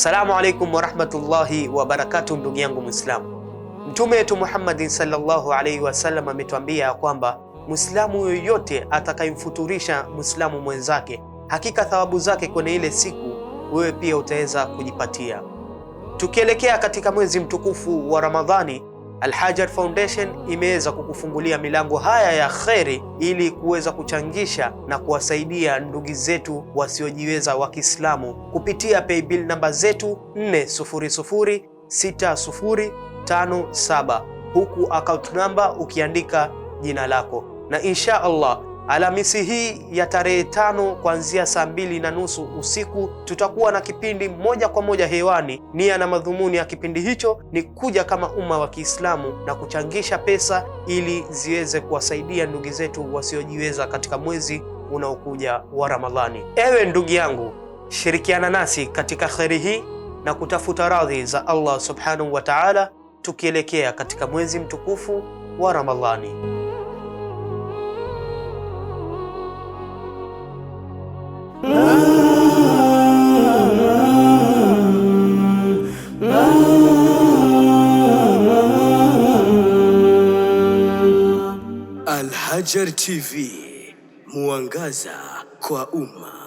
Assalamu alaikum warahmatullahi wabarakatuh. Ndugu yangu Muislamu, Mtume wetu Muhammad sallallahu alaihi wasallam ametuambia kwamba Muislamu yoyote atakayemfuturisha Muislamu mwenzake, hakika thawabu zake kwenye ile siku wewe pia utaweza kujipatia. Tukielekea katika mwezi mtukufu wa Ramadhani, Al-Hajar Foundation imeweza kukufungulia milango haya ya kheri ili kuweza kuchangisha na kuwasaidia ndugu zetu wasiojiweza wa Kiislamu kupitia paybill namba zetu 4006057, huku account number ukiandika jina lako, na insha Allah Alhamisi hii ya tarehe 5 kuanzia saa 2:30 usiku tutakuwa na kipindi moja kwa moja hewani. Nia na madhumuni ya kipindi hicho ni kuja kama umma wa Kiislamu na kuchangisha pesa ili ziweze kuwasaidia ndugu zetu wasiojiweza katika mwezi unaokuja wa Ramadhani. Ewe ndugu yangu, shirikiana nasi katika kheri hii na kutafuta radhi za Allah subhanahu wa ta'ala, tukielekea katika mwezi mtukufu wa Ramadhani. Al-Hajar TV, mwangaza kwa umma.